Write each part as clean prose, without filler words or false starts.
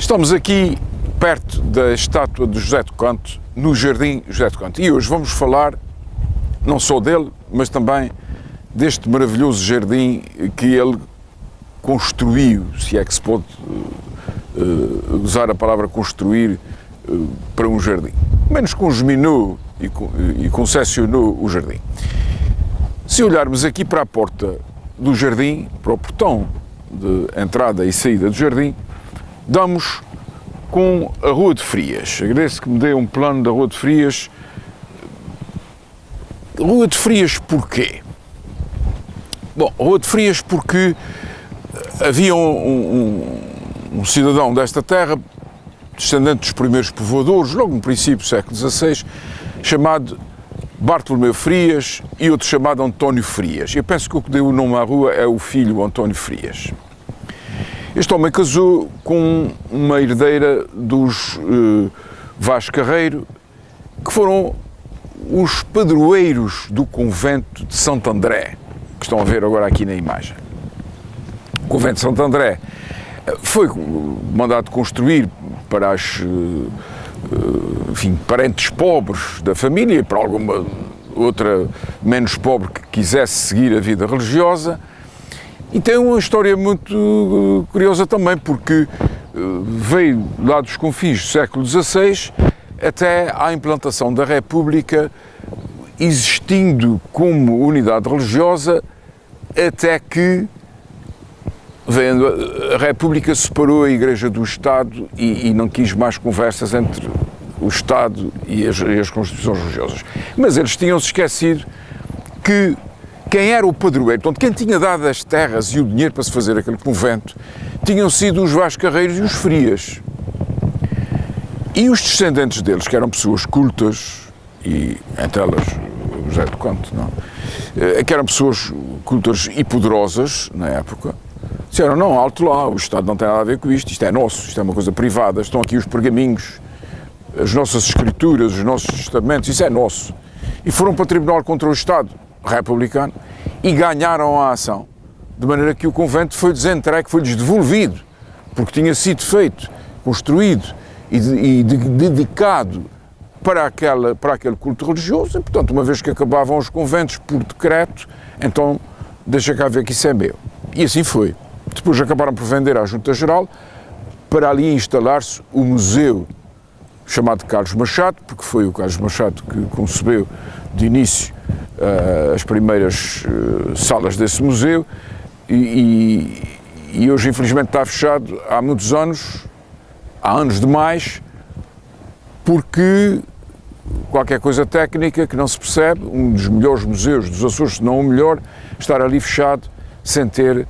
Estamos aqui perto da estátua de José de Conte, no Jardim José de Conte. E hoje vamos falar não só dele, mas também deste maravilhoso jardim que ele construiu, se é que se pode usar a palavra construir para um jardim. Menos congeminou e concessionou o jardim. Se olharmos aqui para a porta do jardim, para o portão de entrada e saída do jardim, damos com a Rua de Frias. Agradeço que me dê um plano da Rua de Frias. Rua de Frias porquê? Bom, Rua de Frias porque havia um cidadão desta terra, descendente dos primeiros povoadores, logo no princípio do século XVI, chamado Bartolomeu Frias e outro chamado António Frias. Eu penso que o que deu o nome à rua é o filho António Frias. Este homem casou com uma herdeira dos Vaz Carreiro, que foram os padroeiros do convento de Santo André, que estão a ver agora aqui na imagem. O convento de Santo André foi mandado construir para as parentes pobres da família e para alguma outra menos pobre que quisesse seguir a vida religiosa. E tem uma história muito curiosa também, porque veio lá dos confins do século XVI até à implantação da República, existindo como unidade religiosa, até que vendo a República separou a Igreja do Estado e não quis mais conversas entre o Estado e as constituições religiosas. Mas eles tinham-se esquecido que quem era o padroeiro, portanto, quem tinha dado as terras e o dinheiro para se fazer aquele convento, tinham sido os Vaz Carreiros e os Frias. E os descendentes deles, que eram pessoas cultas, e entre elas o José de Conte, não? Que eram pessoas cultas e poderosas na época, disseram, não, alto lá, o Estado não tem nada a ver com isto é nosso, isto é uma coisa privada, estão aqui os pergaminhos, as nossas escrituras, os nossos testamentos, isso é nosso. E foram para o tribunal contra o Estado republicano e ganharam a ação, de maneira que o convento foi desentregue, foi-lhes devolvido, porque tinha sido feito, construído e dedicado para aquele culto religioso, e, portanto, uma vez que acabavam os conventos por decreto, então deixa cá ver que isso é meu. E assim foi. Depois acabaram por vender à Junta Geral para ali instalar-se o museu chamado Carlos Machado, porque foi o Carlos Machado que concebeu de início as primeiras salas desse museu e hoje infelizmente está fechado há muitos anos, há anos demais, porque qualquer coisa técnica que não se percebe, um dos melhores museus dos Açores, se não o melhor, estar ali fechado sem ter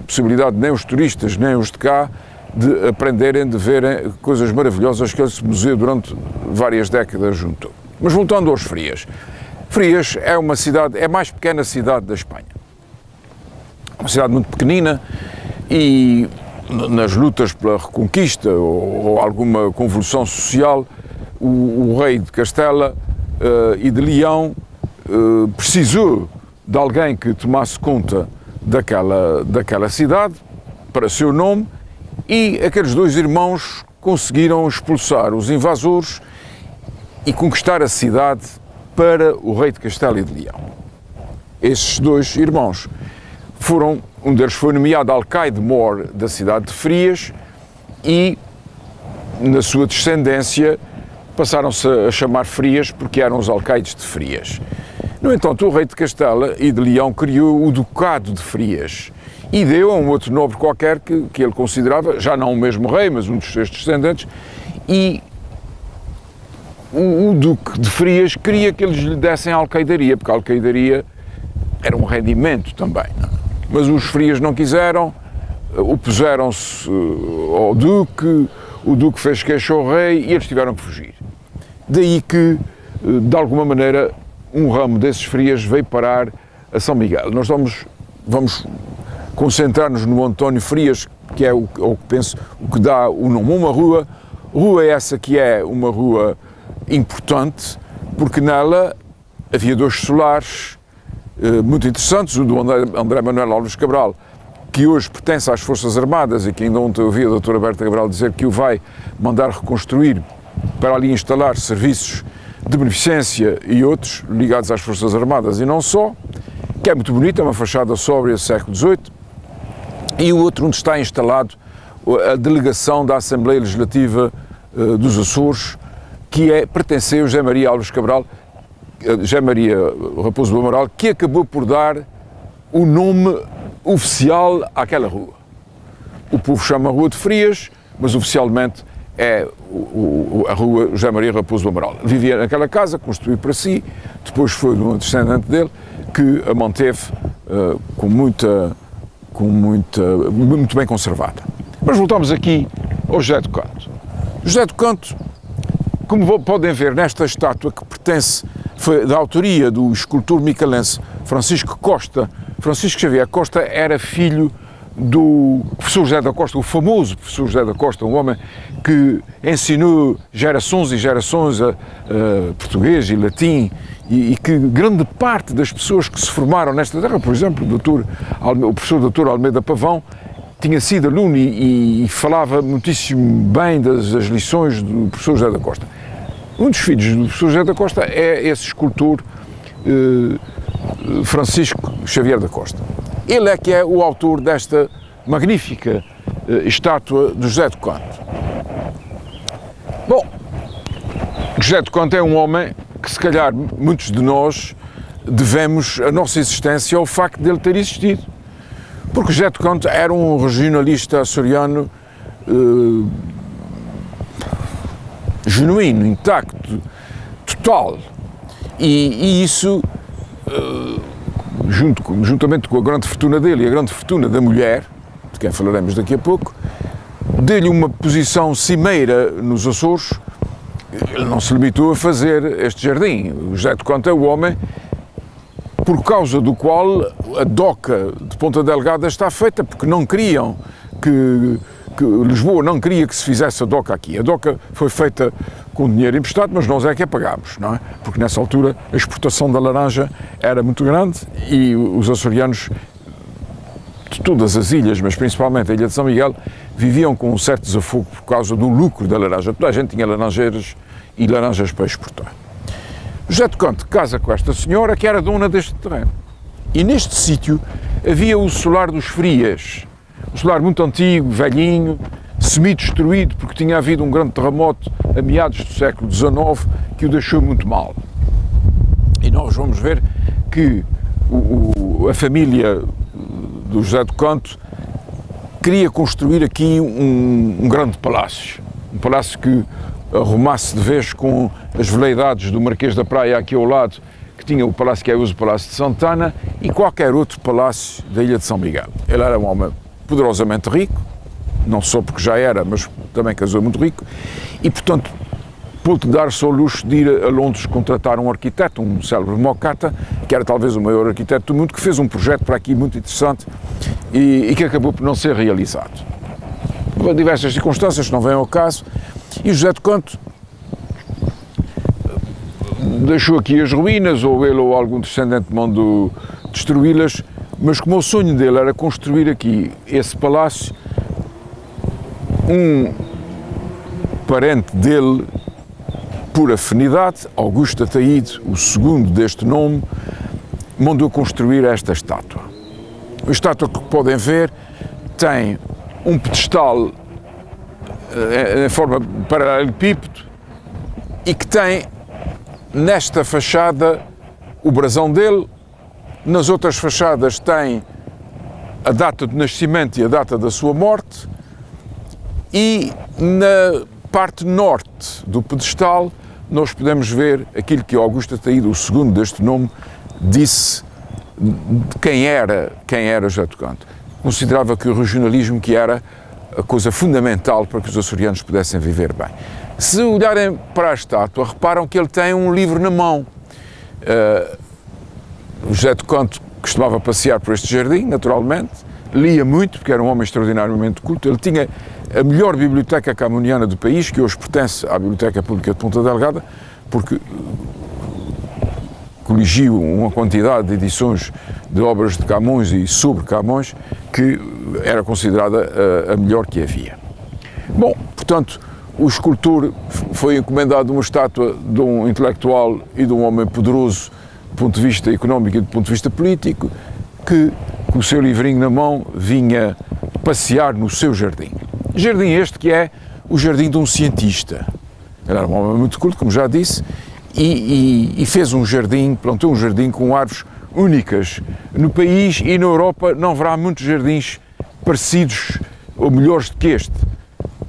possibilidade nem os turistas, nem os de cá, de aprenderem, de verem coisas maravilhosas que esse museu durante várias décadas juntou. Mas voltando aos Frias. Frias é uma cidade, é a mais pequena cidade da Espanha. Uma cidade muito pequenina e nas lutas pela reconquista ou alguma convulsão social, o rei de Castela e de Leão precisou de alguém que tomasse conta daquela cidade, para seu nome, e aqueles dois irmãos conseguiram expulsar os invasores e conquistar a cidade para o rei de Castela e de Leão. Esses dois irmãos um deles foi nomeado alcaide-mor da cidade de Frias e, na sua descendência, passaram-se a chamar Frias porque eram os alcaides de Frias. No entanto, o rei de Castela e de Leão criou o Ducado de Frias e deu a um outro nobre qualquer que ele considerava, já não o mesmo rei, mas um dos seus descendentes, e o Duque de Frias queria que eles lhe dessem a alcaidaria, porque a alcaidaria era um rendimento também. Mas os Frias não quiseram, opuseram-se ao Duque, o Duque fez queixa ao rei e eles tiveram que fugir. Daí que, de alguma maneira, um ramo desses Frias veio parar a São Miguel. Nós vamos concentrar-nos no António Frias, que é o que dá o nome a uma rua essa que é uma rua importante, porque nela havia dois solares muito interessantes, o do André Manuel Alves Cabral que hoje pertence às Forças Armadas e que ainda ontem ouvi a doutora Berta Cabral dizer que o vai mandar reconstruir para ali instalar serviços de beneficência e outros ligados às Forças Armadas e não só, que é muito bonita, é uma fachada sóbria do século XVIII, e o outro onde está instalado a delegação da Assembleia Legislativa dos Açores, que pertenceu a José Maria Alves Cabral, José Maria Raposo do Amaral, que acabou por dar o nome oficial àquela rua. O povo chama a Rua de Frias, mas oficialmente é a rua José Maria Raposo do Amaral. Vivia naquela casa, construiu para si, depois foi de um descendente dele que a manteve muito bem conservada. Mas voltamos aqui ao José do Canto. José do Canto, como podem ver nesta estátua que foi da autoria do escultor micalense Francisco Costa. Francisco Xavier Costa era filho do professor José da Costa, o famoso professor José da Costa, um homem que ensinou gerações e gerações a português e latim, e que grande parte das pessoas que se formaram nesta terra, por exemplo, o professor Dr. Almeida Pavão, tinha sido aluno e falava muitíssimo bem das lições do professor José da Costa. Um dos filhos do professor José da Costa é esse escultor Francisco Xavier da Costa. Ele é que é o autor desta magnífica estátua de José do Canto. Bom, José do Canto é um homem que, se calhar, muitos de nós devemos a nossa existência ao facto de ele ter existido. Porque José do Canto era um regionalista açoriano genuíno, intacto, total. E isso, juntamente com a grande fortuna dele e a grande fortuna da mulher, de quem falaremos daqui a pouco, deu-lhe uma posição cimeira nos Açores. Ele não se limitou a fazer este jardim. O José do Canto é o homem por causa do qual a doca de Ponta Delgada está feita, porque não queriam que Lisboa não queria que se fizesse a doca aqui. A doca foi feita com dinheiro emprestado, mas nós é que a pagámos, não é? Porque nessa altura a exportação da laranja era muito grande e os açorianos de todas as ilhas, mas principalmente a ilha de São Miguel, viviam com um certo desafogo por causa do lucro da laranja. Toda a gente tinha laranjeiras e laranjas para exportar. José do Canto casa com esta senhora que era dona deste terreno. E neste sítio havia o solar dos Frias, um solar muito antigo, velhinho, semi-destruído, porque tinha havido um grande terremoto a meados do século XIX que o deixou muito mal. E nós vamos ver que a família do José do Canto queria construir aqui um grande palácio, um palácio que arrumasse de vez com as veleidades do Marquês da Praia aqui ao lado, que tinha o palácio que é hoje o Palácio de Santana, e qualquer outro palácio da Ilha de São Miguel. Ele era um homem poderosamente rico, não só porque já era, mas também casou muito rico, e portanto pôde dar-se ao luxo de ir a Londres contratar um arquiteto, um célebre Mocata, que era talvez o maior arquiteto do mundo, que fez um projeto para aqui muito interessante e que acabou por não ser realizado. Por diversas circunstâncias que não vêm ao caso, e José do Canto deixou aqui as ruínas, ou ele ou algum descendente mandou destruí-las, mas como o sonho dele era construir aqui esse palácio, um parente dele, por afinidade, Augusto Ataíde, o segundo deste nome, mandou construir esta estátua. A estátua que podem ver tem um pedestal em forma de paralelepípedo e que tem nesta fachada o brasão dele, nas outras fachadas tem a data de nascimento e a data da sua morte, e na parte norte do pedestal nós podemos ver aquilo que Augusto Ataíde, o segundo deste nome, disse de quem era José do Canto. Considerava que o regionalismo que era a coisa fundamental para que os açorianos pudessem viver bem. Se olharem para a estátua, reparam que ele tem um livro na mão. O José do Canto costumava passear por este jardim, naturalmente, lia muito, porque era um homem extraordinariamente culto. Ele tinha a melhor biblioteca camoniana do país, que hoje pertence à Biblioteca Pública de Ponta Delgada, porque coligiu uma quantidade de edições de obras de Camões e sobre Camões que era considerada a melhor que havia. Bom, portanto, o escultor foi encomendado uma estátua de um intelectual e de um homem poderoso do ponto de vista económico e do ponto de vista político, que, com o seu livrinho na mão, vinha passear no seu jardim. Jardim este que é o jardim de um cientista. Ele era um homem muito culto, como já disse, e fez um jardim, plantou um jardim com árvores únicas. No país e na Europa não haverá muitos jardins parecidos ou melhores do que este,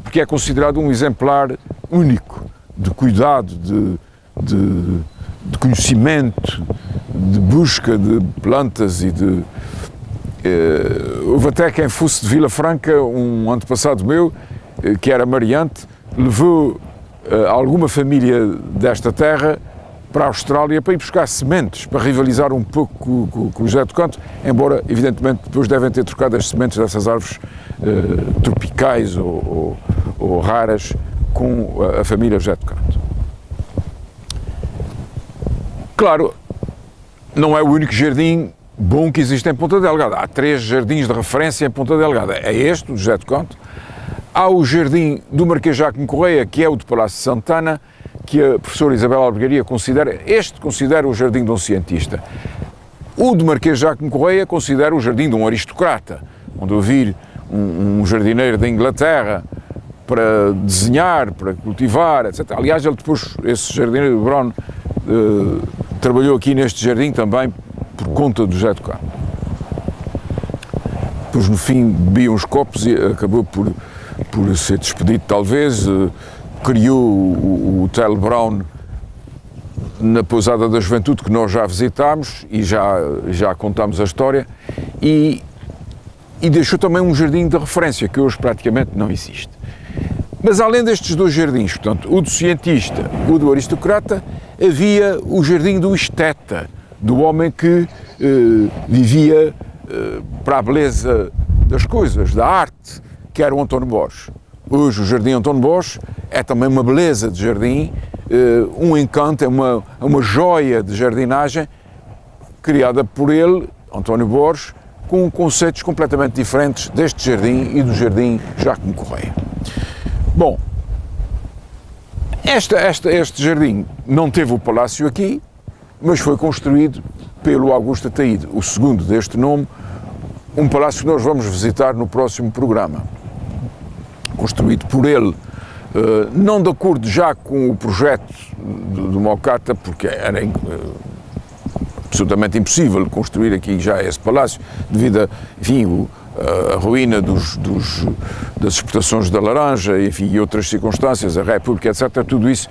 porque é considerado um exemplar único de cuidado, de conhecimento, de busca de plantas e de... Houve até quem fosse de Vila Franca, um antepassado meu, que era mariante, levou alguma família desta terra para a Austrália para ir buscar sementes, para rivalizar um pouco com o José do Canto, embora, evidentemente, depois devem ter trocado as sementes dessas árvores tropicais ou raras com a família José do Canto. Claro, não é o único jardim bom que existe em Ponta Delgada. Há 3 jardins de referência em Ponta Delgada. É este, o José do Canto. Há o jardim do Marquês Jacomo Correia, que é o de Palácio de Santana, que a professora Isabel Albergaria considera o jardim de um cientista. O do Marquês Jacomo Correia considera o jardim de um aristocrata, onde eu vi um jardineiro da Inglaterra para desenhar, para cultivar, etc. Aliás, ele depois, esse jardineiro Brown, trabalhou aqui neste jardim também por conta do José do Canto. Depois, no fim, bebia uns copos e acabou por ser despedido, talvez. Criou o Hotel Brown na Pousada da Juventude, que nós já visitámos e já contámos a história, e deixou também um jardim de referência, que hoje praticamente não existe. Mas além destes 2 jardins, portanto, o do cientista, o do aristocrata, havia o jardim do esteta, do homem que vivia para a beleza das coisas, da arte, que era o António Borges. Hoje o Jardim António Borges é também uma beleza de jardim, um encanto, é uma joia de jardinagem criada por ele, António Borges, com conceitos completamente diferentes deste jardim e do Jardim Jacomo Correia. Bom, este jardim não teve o palácio aqui, mas foi construído pelo Augusto Ataíde, o segundo deste nome, um palácio que nós vamos visitar no próximo programa. Construído por ele, não de acordo já com o projeto do Mocata, porque era absolutamente impossível construir aqui já esse palácio, devido a ruína das exportações da laranja, enfim, e outras circunstâncias, a República, etc., tudo isso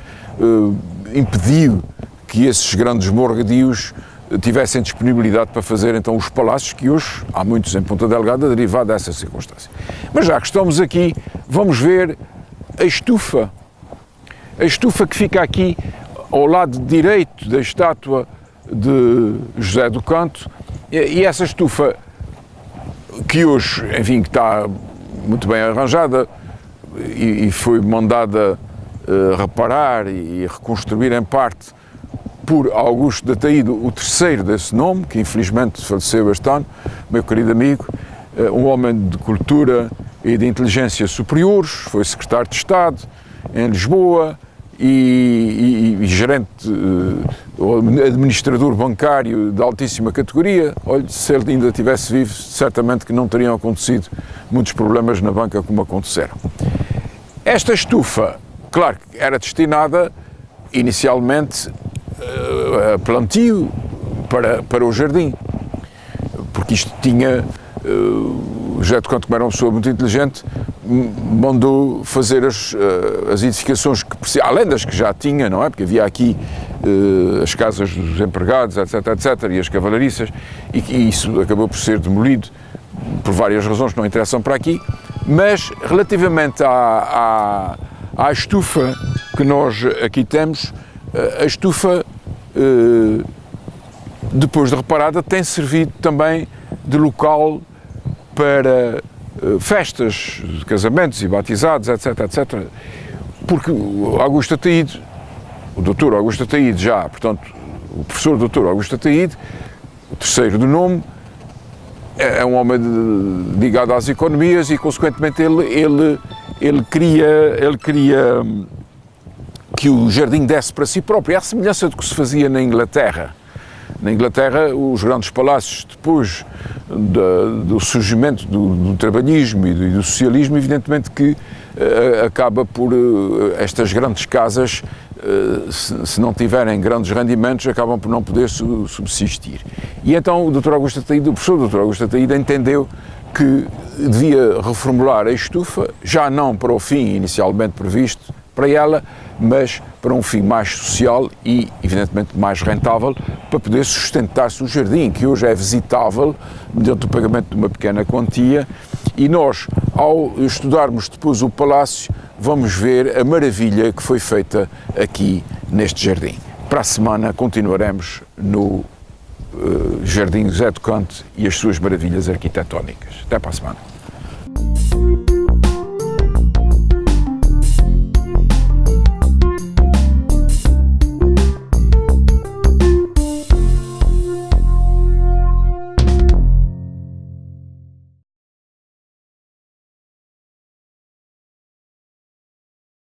impediu que esses grandes morgadios tivessem disponibilidade para fazer então os palácios que hoje há muitos em Ponta Delgada derivado dessa circunstância. Mas já que estamos aqui, vamos ver a estufa que fica aqui ao lado direito da estátua de José do Canto, e essa estufa que hoje, enfim, que está muito bem arranjada e foi mandada reparar e reconstruir em parte por Augusto de Ataíde, o terceiro desse nome, que infelizmente faleceu este ano, meu querido amigo, um homem de cultura e de inteligência superiores, foi secretário de Estado em Lisboa e gerente, administrador bancário de altíssima categoria. Olha, se ele ainda estivesse vivo, certamente que não teriam acontecido muitos problemas na banca como aconteceram. Esta estufa, claro, era destinada inicialmente plantio para o jardim, porque isto tinha, o José de Canto, como era uma pessoa muito inteligente, mandou fazer as edificações, além das que já tinha, não é? Porque havia aqui as casas dos empregados, etc., etc., e as cavalariças, e isso acabou por ser demolido por várias razões que não interessam para aqui, mas relativamente à estufa que nós aqui temos, a estufa, depois de reparada, tem servido também de local para festas, casamentos e batizados, etc., etc., porque o Augusto Ataíde, o doutor Augusto Ataíde, já, portanto, o professor Dr. Augusto Ataíde, o terceiro do nome, é um homem ligado às economias e, consequentemente, ele queria que o jardim desse para si próprio, à semelhança do que se fazia na Inglaterra. Na Inglaterra, os grandes palácios, depois do surgimento do trabalhismo e do socialismo, evidentemente que acaba por estas grandes casas, se não tiverem grandes rendimentos, acabam por não poder subsistir. E então o Dr. Augusto Ataíde, o professor Dr. Augusto Ataíde, entendeu que devia reformular a estufa, já não para o fim inicialmente previsto para ela, mas para um fim mais social e, evidentemente, mais rentável, para poder sustentar-se o jardim, que hoje é visitável, mediante o pagamento de uma pequena quantia, e nós, ao estudarmos depois o palácio, vamos ver a maravilha que foi feita aqui neste jardim. Para a semana continuaremos no Jardim José do Conde e as suas maravilhas arquitetónicas. Até para a semana.